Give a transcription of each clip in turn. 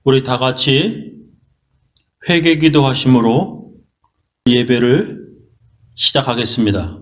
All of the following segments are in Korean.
우리 다 같이 회개 기도하심으로 예배를 시작하겠습니다.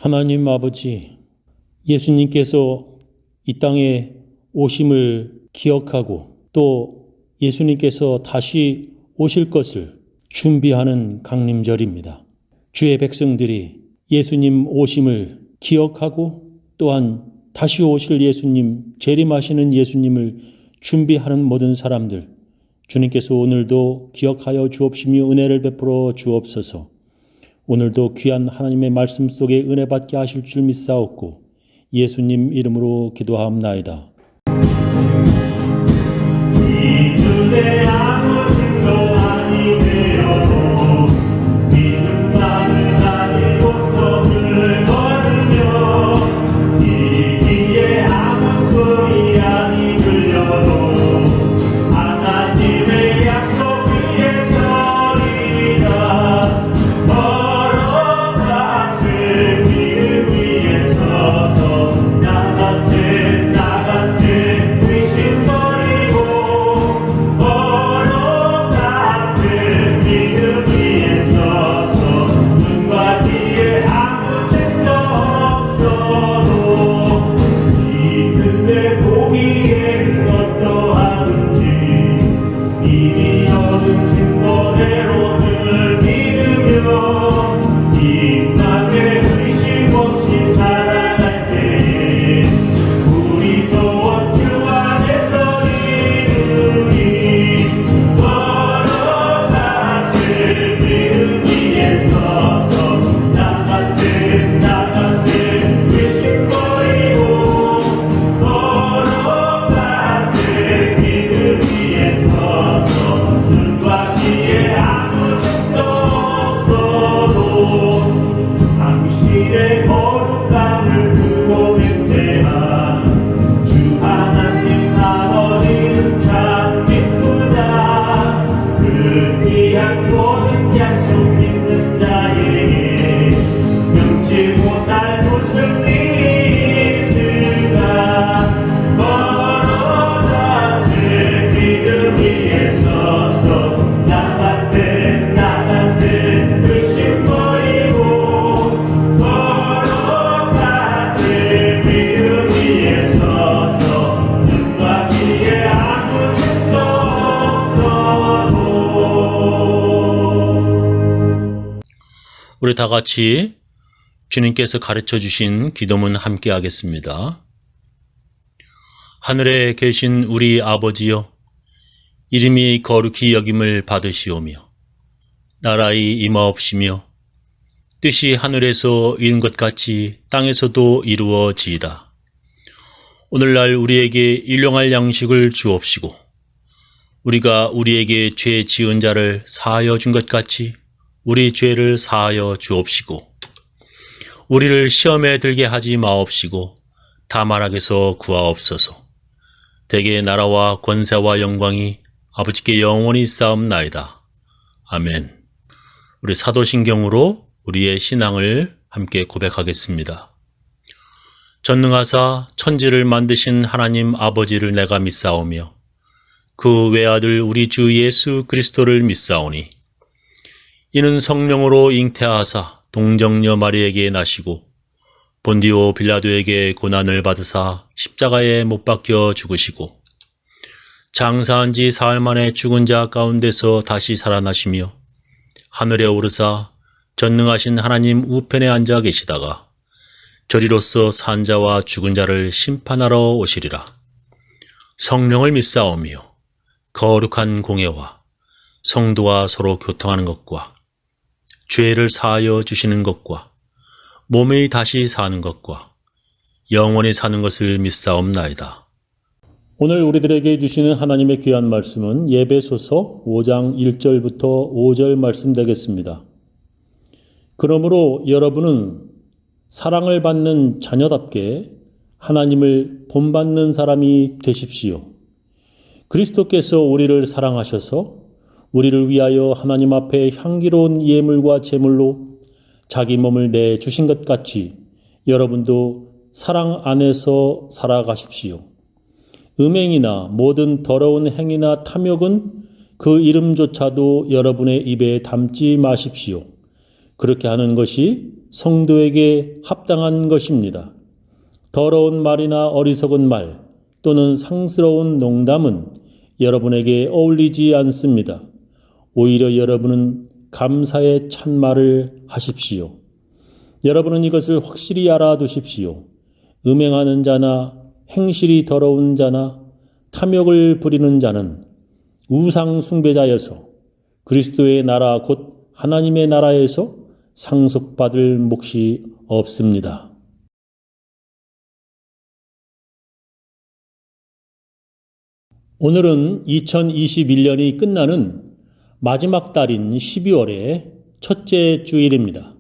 하나님 아버지, 예수님께서 이 땅에 오심을 기억하고 또 예수님께서 다시 오실 것을 준비하는 강림절입니다. 주의 백성들이 예수님 오심을 기억하고 또한 다시 오실 예수님, 재림하시는 예수님을 준비하는 모든 사람들, 주님께서 오늘도 기억하여 주옵시며 은혜를 베풀어 주옵소서. 오늘도 귀한 하나님의 말씀 속에 은혜 받게 하실 줄 믿사옵고 예수님 이름으로 기도하옵나이다. 이들의 아무 짐도 아니 되어도 믿음만을 가지고 손을 걸으며 이 귀에 아무 소리 아니 들려도 하나님의 약속 위에 서리라. 우리 다 같이 주님께서 가르쳐 주신 기도문 함께 하겠습니다. 하늘에 계신 우리 아버지여, 이름이 거룩히 여김을 받으시오며 나라의 임하옵시며 뜻이 하늘에서 이룬 것 같이 땅에서도 이루어지이다. 오늘날 우리에게 일용할 양식을 주옵시고 우리가 우리에게 죄 지은 자를 사하여 준 것 같이 우리 죄를 사하여 주옵시고 우리를 시험에 들게 하지 마옵시고 다만 악에서 구하옵소서. 대개 나라와 권세와 영광이 아버지께 영원히 쌓옵나이다. 아멘. 우리 사도신경으로 우리의 신앙을 함께 고백하겠습니다. 전능하사 천지를 만드신 하나님 아버지를 내가 믿사오며 그 외아들 우리 주 예수 그리스도를 믿사오니 이는 성령으로 잉태하사 동정녀 마리에게 나시고 본디오 빌라도에게 고난을 받으사 십자가에 못 박혀 죽으시고 장사한 지 사흘 만에 죽은 자 가운데서 다시 살아나시며 하늘에 오르사 전능하신 하나님 우편에 앉아 계시다가 저리로서 산 자와 죽은 자를 심판하러 오시리라. 성령을 믿사오며 거룩한 공예와 성도와 서로 교통하는 것과 죄를 사하여 주시는 것과 몸이 다시 사는 것과 영원히 사는 것을 믿사옵나이다. 오늘 우리들에게 주시는 하나님의 귀한 말씀은 예배소서 5장 1절부터 5절 말씀 되겠습니다. 그러므로 여러분은 사랑을 받는 자녀답게 하나님을 본받는 사람이 되십시오. 그리스도께서 우리를 사랑하셔서 우리를 위하여 하나님 앞에 향기로운 예물과 제물로 자기 몸을 내주신 것 같이 여러분도 사랑 안에서 살아가십시오. 음행이나 모든 더러운 행위나 탐욕은 그 이름조차도 여러분의 입에 담지 마십시오. 그렇게 하는 것이 성도에게 합당한 것입니다. 더러운 말이나 어리석은 말 또는 상스러운 농담은 여러분에게 어울리지 않습니다. 오히려 여러분은 감사의 찬말을 하십시오. 여러분은 이것을 확실히 알아두십시오. 음행하는 자나 행실이 더러운 자나 탐욕을 부리는 자는 우상 숭배자여서 그리스도의 나라 곧 하나님의 나라에서 상속받을 몫이 없습니다. 오늘은 2021년이 끝나는 마지막 달인 12월의 첫째 주일입니다.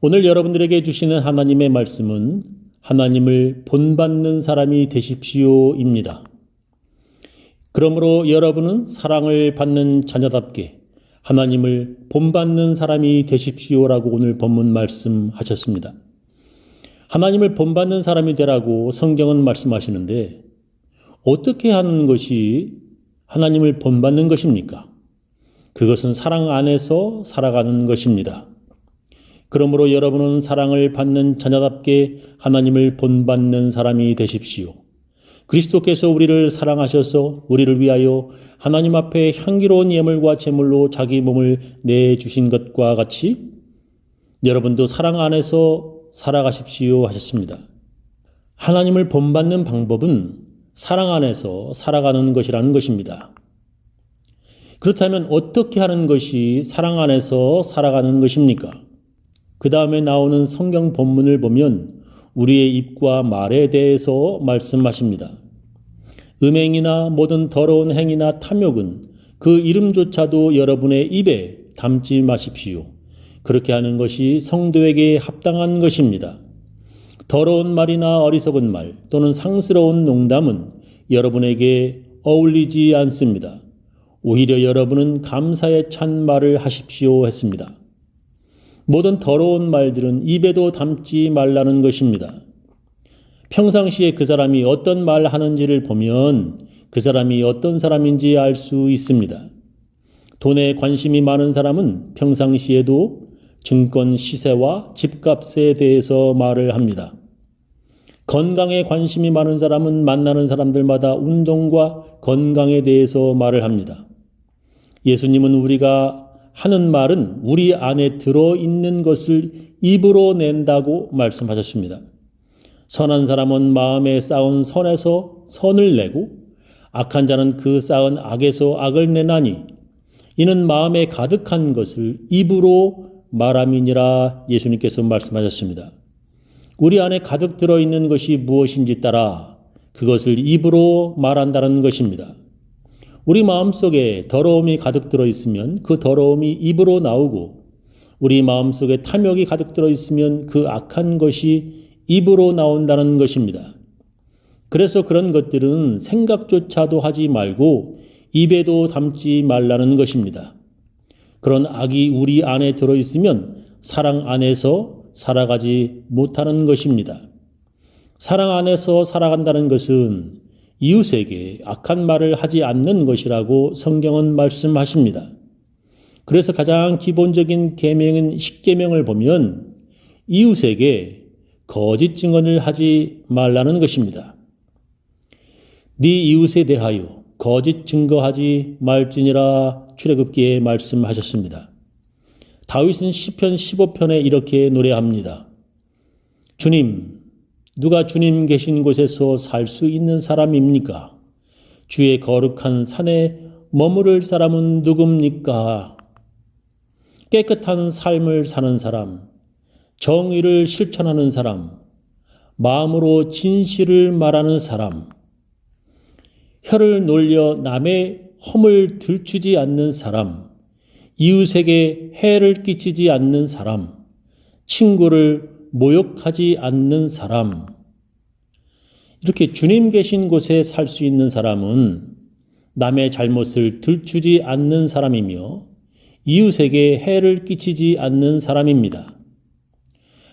오늘 여러분들에게 주시는 하나님의 말씀은 하나님을 본받는 사람이 되십시오입니다. 그러므로 여러분은 사랑을 받는 자녀답게 하나님을 본받는 사람이 되십시오라고 오늘 본문 말씀하셨습니다. 하나님을 본받는 사람이 되라고 성경은 말씀하시는데 어떻게 하는 것이 하나님을 본받는 것입니까? 그것은 사랑 안에서 살아가는 것입니다. 그러므로 여러분은 사랑을 받는 자녀답게 하나님을 본받는 사람이 되십시오. 그리스도께서 우리를 사랑하셔서 우리를 위하여 하나님 앞에 향기로운 예물과 제물로 자기 몸을 내주신 것과 같이 여러분도 사랑 안에서 살아가십시오 하셨습니다. 하나님을 본받는 방법은 사랑 안에서 살아가는 것이라는 것입니다. 그렇다면 어떻게 하는 것이 사랑 안에서 살아가는 것입니까? 그 다음에 나오는 성경 본문을 보면 우리의 입과 말에 대해서 말씀하십니다. 음행이나 모든 더러운 행위나 탐욕은 그 이름조차도 여러분의 입에 담지 마십시오. 그렇게 하는 것이 성도에게 합당한 것입니다. 더러운 말이나 어리석은 말 또는 상스러운 농담은 여러분에게 어울리지 않습니다. 오히려 여러분은 감사의 찬말을 하십시오 했습니다. 모든 더러운 말들은 입에도 담지 말라는 것입니다. 평상시에 그 사람이 어떤 말 하는지를 보면 그 사람이 어떤 사람인지 알 수 있습니다. 돈에 관심이 많은 사람은 평상시에도 증권 시세와 집값에 대해서 말을 합니다. 건강에 관심이 많은 사람은 만나는 사람들마다 운동과 건강에 대해서 말을 합니다. 예수님은 우리가 하는 말은 우리 안에 들어있는 것을 입으로 낸다고 말씀하셨습니다. 선한 사람은 마음에 쌓은 선에서 선을 내고 악한 자는 그 쌓은 악에서 악을 내나니 이는 마음에 가득한 것을 입으로 말함이니라 예수님께서 말씀하셨습니다. 우리 안에 가득 들어있는 것이 무엇인지 따라 그것을 입으로 말한다는 것입니다. 우리 마음속에 더러움이 가득 들어있으면 그 더러움이 입으로 나오고 우리 마음속에 탐욕이 가득 들어있으면 그 악한 것이 입으로 나온다는 것입니다. 그래서 그런 것들은 생각조차도 하지 말고 입에도 담지 말라는 것입니다. 그런 악이 우리 안에 들어있으면 사랑 안에서 살아가지 못하는 것입니다. 사랑 안에서 살아간다는 것은 이웃에게 악한 말을 하지 않는 것이라고 성경은 말씀하십니다. 그래서 가장 기본적인 계명인 십계명을 보면 이웃에게 거짓 증언을 하지 말라는 것입니다. 네 이웃에 대하여 거짓 증거하지 말지니라 출애굽기에 말씀하셨습니다. 다윗은 시편 15편에 이렇게 노래합니다. 주님, 누가 주님 계신 곳에서 살 수 있는 사람입니까? 주의 거룩한 산에 머무를 사람은 누굽니까? 깨끗한 삶을 사는 사람, 정의를 실천하는 사람, 마음으로 진실을 말하는 사람, 혀를 놀려 남의 험을 들추지 않는 사람, 이웃에게 해를 끼치지 않는 사람, 친구를 모욕하지 않는 사람. 이렇게 주님 계신 곳에 살 수 있는 사람은 남의 잘못을 들추지 않는 사람이며 이웃에게 해를 끼치지 않는 사람입니다.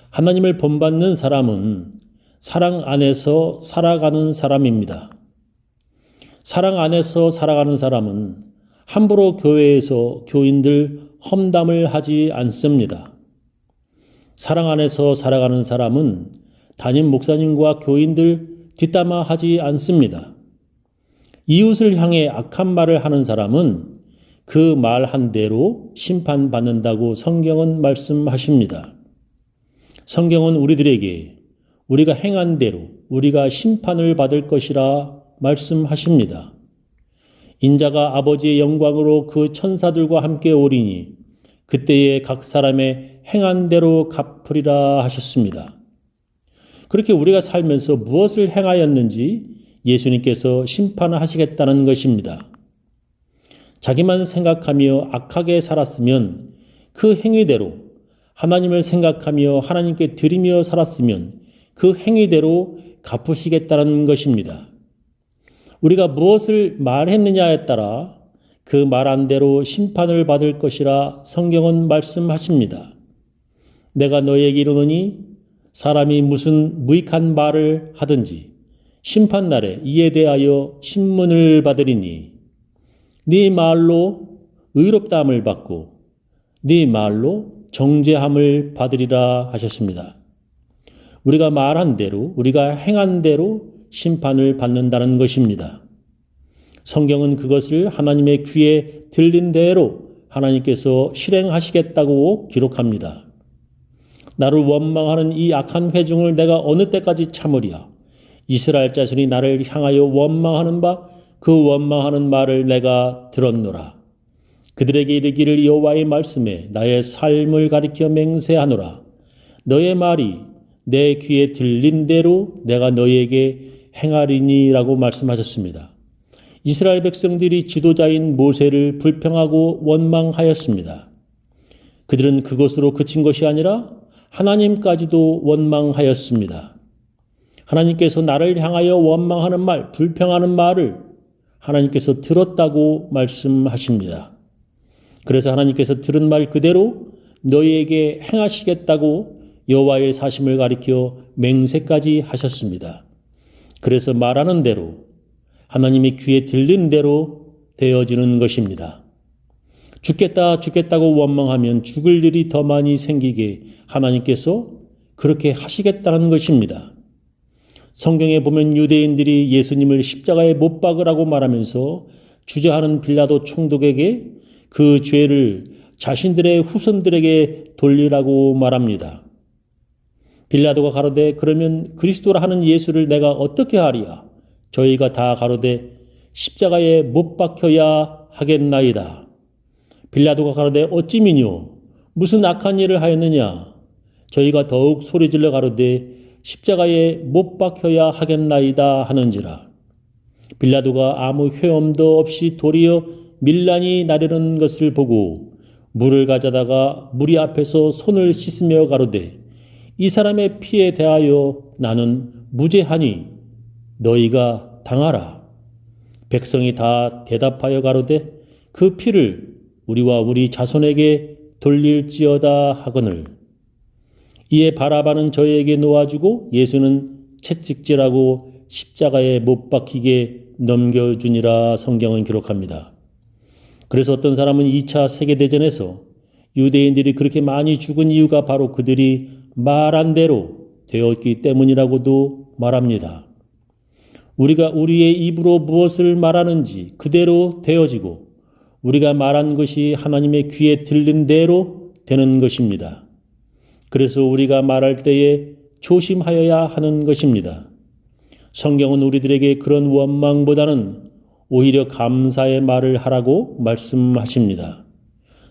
하나님을 본받는 사람은 사랑 안에서 살아가는 사람입니다. 사랑 안에서 살아가는 사람은 함부로 교회에서 교인들 험담을 하지 않습니다. 사랑 안에서 살아가는 사람은 담임 목사님과 교인들 뒷담화하지 않습니다. 이웃을 향해 악한 말을 하는 사람은 그 말 한 대로 심판받는다고 성경은 말씀하십니다. 성경은 우리들에게 우리가 행한 대로 우리가 심판을 받을 것이라 말씀하십니다. 인자가 아버지의 영광으로 그 천사들과 함께 오리니 그때에 각 사람의 행한 대로 갚으리라 하셨습니다. 그렇게 우리가 살면서 무엇을 행하였는지 예수님께서 심판하시겠다는 것입니다. 자기만 생각하며 악하게 살았으면 그 행위대로, 하나님을 생각하며 하나님께 드리며 살았으면 그 행위대로 갚으시겠다는 것입니다. 우리가 무엇을 말했느냐에 따라 그 말한 대로 심판을 받을 것이라 성경은 말씀하십니다. 내가 너에게 이르노니 사람이 무슨 무익한 말을 하든지 심판날에 이에 대하여 신문을 받으리니 네 말로 의롭다함을 받고 네 말로 정죄함을 받으리라 하셨습니다. 우리가 말한 대로 우리가 행한 대로 심판을 받는다는 것입니다. 성경은 그것을 하나님의 귀에 들린 대로 하나님께서 실행하시겠다고 기록합니다. 나를 원망하는 이 악한 회중을 내가 어느 때까지 참으랴? 이스라엘 자손이 나를 향하여 원망하는 바 그 원망하는 말을 내가 들었노라. 그들에게 이르기를 여호와의 말씀에 나의 삶을 가리켜 맹세하노라. 너의 말이 내 귀에 들린 대로 내가 너희에게 행하리니라고 말씀하셨습니다. 이스라엘 백성들이 지도자인 모세를 불평하고 원망하였습니다. 그들은 그것으로 그친 것이 아니라 하나님까지도 원망하였습니다. 하나님께서 나를 향하여 원망하는 말, 불평하는 말을 하나님께서 들었다고 말씀하십니다. 그래서 하나님께서 들은 말 그대로 너희에게 행하시겠다고 여호와의 사심을 가리켜 맹세까지 하셨습니다. 그래서 말하는 대로 하나님의 귀에 들린 대로 되어지는 것입니다. 죽겠다고 원망하면 죽을 일이 더 많이 생기게 하나님께서 그렇게 하시겠다는 것입니다. 성경에 보면 유대인들이 예수님을 십자가에 못 박으라고 말하면서 주저하는 빌라도 총독에게 그 죄를 자신들의 후손들에게 돌리라고 말합니다. 빌라도가 가로되 그러면 그리스도라 하는 예수를 내가 어떻게 하리야? 저희가 다 가로되 십자가에 못 박혀야 하겠나이다. 빌라도가 가로되 어찌미뇨? 무슨 악한 일을 하였느냐? 저희가 더욱 소리질러 가로되 십자가에 못 박혀야 하겠나이다 하는지라. 빌라도가 아무 회엄도 없이 도리어 밀란이 나르는 것을 보고 물을 가져다가 무리 앞에서 손을 씻으며 가로되 이 사람의 피에 대하여 나는 무죄하니 너희가 당하라. 백성이 다 대답하여 가로되 그 피를 우리와 우리 자손에게 돌릴지어다 하거늘. 이에 바라바는 저희에게 놓아주고 예수는 채찍질하고 십자가에 못 박히게 넘겨주니라 성경은 기록합니다. 그래서 어떤 사람은 2차 세계대전에서 유대인들이 그렇게 많이 죽은 이유가 바로 그들이 말한 대로 되었기 때문이라고도 말합니다. 우리가 우리의 입으로 무엇을 말하는지 그대로 되어지고 우리가 말한 것이 하나님의 귀에 들린 대로 되는 것입니다. 그래서 우리가 말할 때에 조심하여야 하는 것입니다. 성경은 우리들에게 그런 원망보다는 오히려 감사의 말을 하라고 말씀하십니다.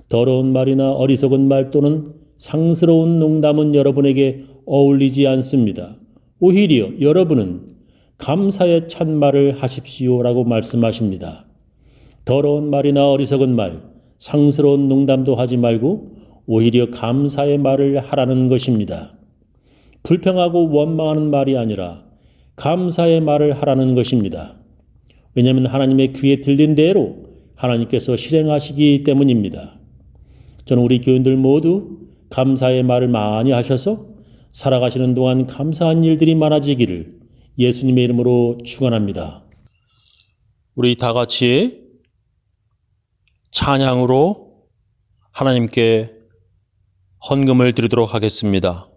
더러운 말이나 어리석은 말 또는 상스러운 농담은 여러분에게 어울리지 않습니다. 오히려 여러분은 감사의 찬말을 하십시오라고 말씀하십니다. 더러운 말이나 어리석은 말, 상스러운 농담도 하지 말고 오히려 감사의 말을 하라는 것입니다. 불평하고 원망하는 말이 아니라 감사의 말을 하라는 것입니다. 왜냐하면 하나님의 귀에 들린 대로 하나님께서 실행하시기 때문입니다. 저는 우리 교인들 모두 감사의 말을 많이 하셔서 살아가시는 동안 감사한 일들이 많아지기를 예수님의 이름으로 축원합니다. 우리 다 같이 찬양으로 하나님께 헌금을 드리도록 하겠습니다.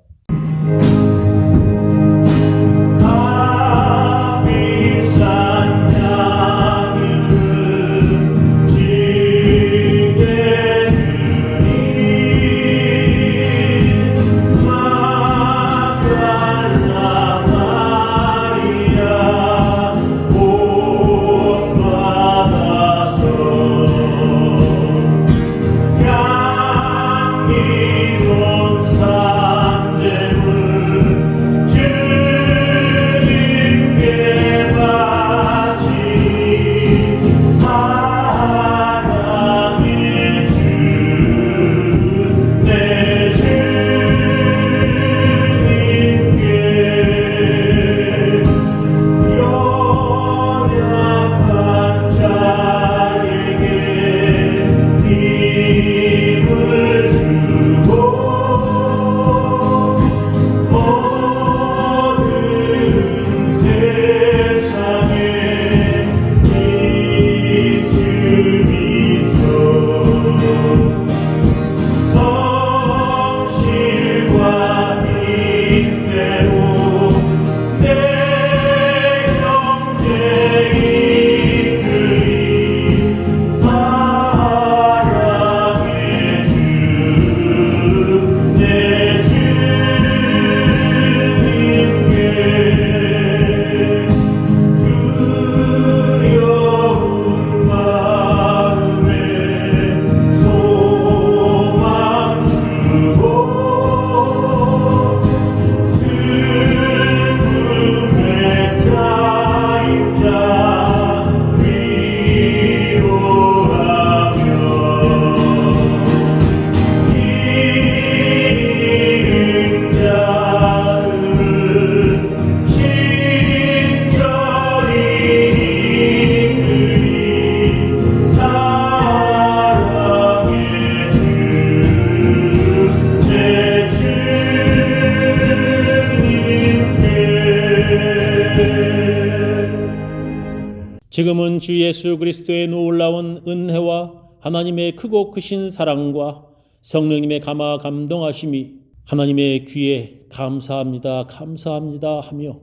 지금은 주 예수 그리스도의 놀라운 은혜와 하나님의 크고 크신 사랑과 성령님의 감화 감동하심이 하나님의 귀에 감사합니다, 감사합니다 하며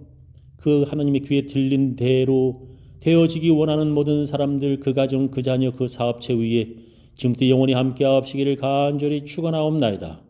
그 하나님의 귀에 들린 대로 되어지기 원하는 모든 사람들, 그 가정, 그 자녀, 그 사업체 위에 지금부터 영원히 함께하옵시기를 간절히 축원하옵나이다.